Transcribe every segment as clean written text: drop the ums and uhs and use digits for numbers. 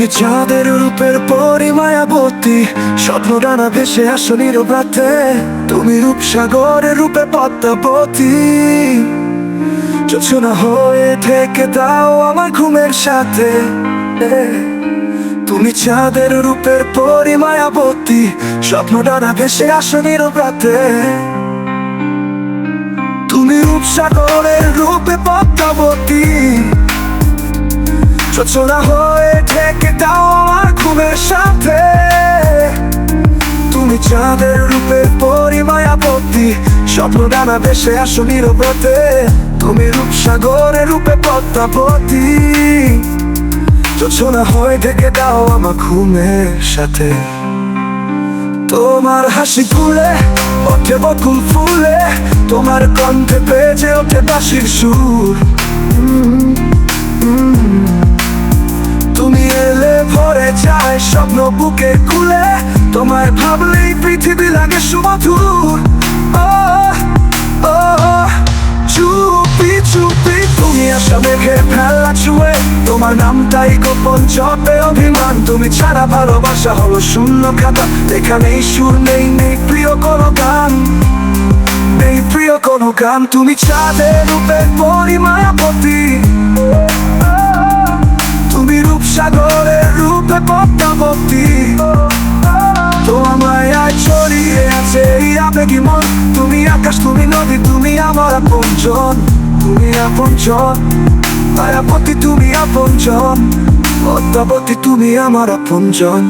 তুমি চাঁদের রূপের পরিমায়াবতী, স্বপ্ন ডানা ভেসে আসো নীরব রাতে। তুমি রূপসাগরের রূপে পদ্মাবতী, জোছনা হয়ে থেকে দাও আমার ঘুমের সাথে। তুমি চাঁদের রূপের পরিমায়াবতী, স্বপ্ন ডানা ভেসে আসো নীরব রাতে। তুমি রূপসাগরের রূপে পদ্মাবতী, জোছনা হয়ে থেকে দাও আমার ঘুমের সাথে। তুমি চাঁদের রূপের পরিমায়াবতী, স্বপ্ন ডানা ভেসে আসো নীরব রাতে। তুমি রূপসাগরের রূপে পদ্মাবতী, জোছনা হয়ে থেকে দাও আমার ঘুমের সাথে। তোমার হাসি ফুলে ওঠে বকুল ফুলে, তোমার কণ্ঠে বেজে ওঠে বাঁশির সুর। তুমি এলে ভরে যায় স্বপ্ন বুকে খুলে, তোমায় ভাবলেই পৃথিবী লাগে সুমধুর। চুপি চুপি তুমি আসা মেঘের ফেলা ছুঁয়ে, তোমার নামটাই গোপন জপে অভিমান। তুমি ছাড়া ভালোবাসা হলো শূন্য খাতা, লেখা নেই সুর, নেই নেই প্রিয় কোনো গান, নেই প্রিয় কোনো গান। তুমি চাঁদের রূপের পরিমায়াবতী, তুমি রূপসাগরের রূপে পদ্মাবতী। তোমার মায়ায় ছড়িয়ে আছে এই আবেগী মন। তুমি আকাশ, তুমি নদী, তুমি আমার আপনজন। তুমি আপনজন, মায়াবতী তুমি আপনজন, পদ্মাবতী তুমি আমার আপনজন।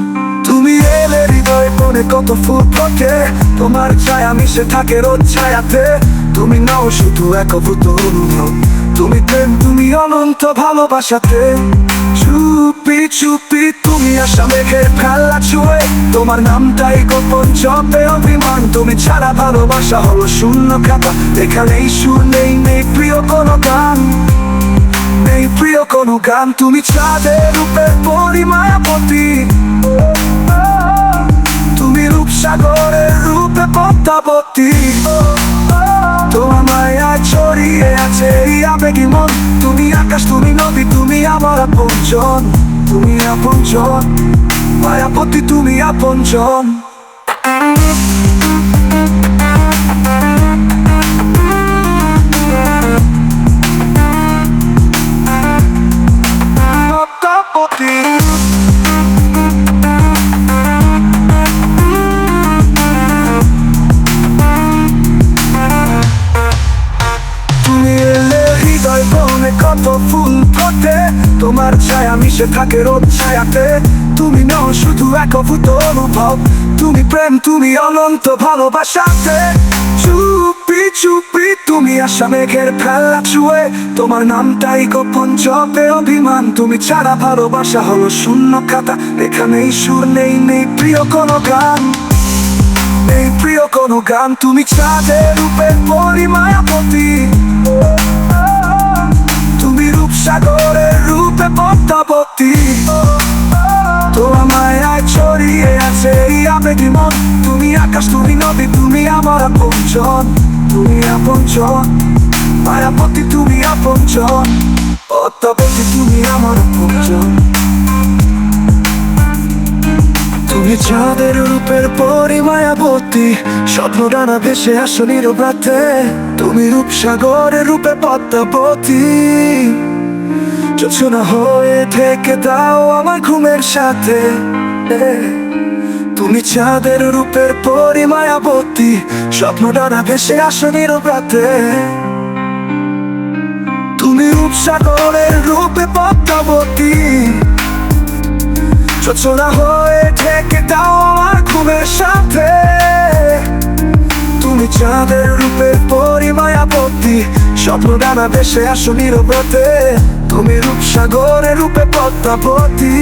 তুমি এলে হৃদয় কোণে কত ফুল ফোটে, তোমার ছায়া মিশে থাকে রোদ ছায়াতে। তুমি নাও শুধু একভূত অনুভব, তুমি প্রেম, তুমি অনন্ত ভালোবাসাতে। চুপি চুপি তুমি আসা মেঘের ফেলা ছুঁয়ে, তোমার নামটাই গোপন জপে অভিমান। তুমি ছাড়া ভালোবাসা হলো শূন্য খাতা, লেখা নেই সুর, নেই নেই প্রিয় কোনো গান, নেই প্রিয় কোনো গান। তুমি চাঁদের রূপের পরিমায়াবতী, তুমি রূপসাগরের রূপে পদ্মাবতী। তোমার মায়ায় ছড়িয়ে আছে এই আবেগী মন। তুমি আকাশ, তুমি নদী, তুমি আমার আপনজন। তুমি আপনজন, মায়াবতী তুমি আপনজন। কত ফুল ফোটে, তোমার ছায়া মিশে থাকে রোদ ছায়াতে। তুমি নাও শুধু একভূত অনুভব, তুমি প্রেম, তুমি অনন্ত ভালোবাসাতে। চুপি চুপি তুমি আসা মেঘের ফেলা ছুঁয়ে, তোমার নামটাই গোপন জপে অভিমান। তুমি ছাড়া ভালোবাসা হলো শূন্য খাতা, লেখা নেই সুর, নেই নেই প্রিয় কোনো গান, নেই প্রিয় কোনো গান। তুমি চাঁদের রূপের পরিমায়াবতী, তুমি রূপসাগরের রূপে পদ্মাবতী। তোমার মায়ায় ছড়িয়ে আছে এই আবেগী মন। তুমি আকাশ, তুমি নদী, তুমি আমার আপনজন। তুমি আপনজন, মায়াবতী তুমি আপনজন, পদ্মাবতী তুমি আমার আপনজন। তুমি চাঁদের রূপের পরিমায়াবতী, স্বপ্ন ডানা ভেসে আসো নীরব রাতে। তুমি রূপসাগরের রূপে পদ্মাবতী, জোছনা হয়ে থেকে দাও আমার ঘুমের সাথে। তুমি চাঁদের রূপের পরিমায়াবতী, স্বপ্ন ডানা ভেসে আসো নীরব রাতে। তুমি রূপসাগরের রূপে পদ্মাবতী, জোছনা হয়ে থেকে দাও আমার ঘুমের সাথে। তুমি চাঁদের রূপের পরিমায়াবতী, স্বপ্ন ডানা ভেসে আসো নীরব রাতে। তুমি রূপসাগরের রূপে পদ্মাবতী,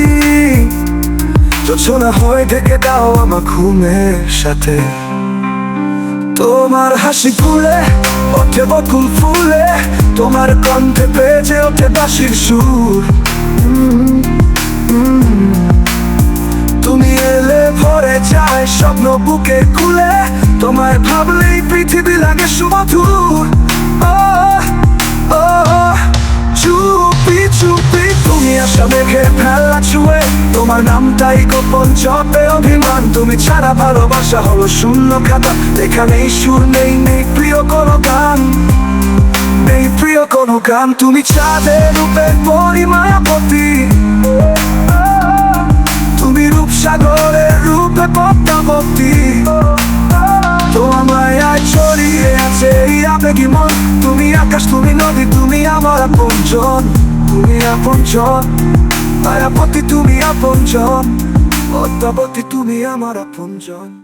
জোছনা হয়ে থেকে দাও আমার ঘুমের সাথে। তোমার হাসি ফুলে ওঠে বকুল ফুলে, তোমার কণ্ঠে বেজে ওঠে বাঁশির সুর। তুমি এলে ভরে যায় স্বপ্ন বুকে খুলে, তোমায় ভাবলেই পৃথিবী লাগে সুমধুর। চুপি চুপি তুমি ভালোবাসা মেঘে ফেলা ছুঁয়ে তোমার নামটাই গোপন জপে অভিমান। তুমি ছাড়া ভালোবাসা হলো শূন্য খাতা, লেখা নেই সুর, নেই প্রিয় কোনো গান, নেই প্রিয় কোনো গান। তুমি চাঁদের রূপে পরিমায়াবতী, তুমি রূপসাগরের রূপে পদ্মাবতী। তোমার মায়ায় ছড়িয়ে আছে এই আবেগী মন। তুমি আকাশ, তুমি নদী, তুমি আমার আপনজন, তুমি আপনজন। মায়াবতী তুমি আপনজন, পদ্মাবতী তুমি আমার আপনজন।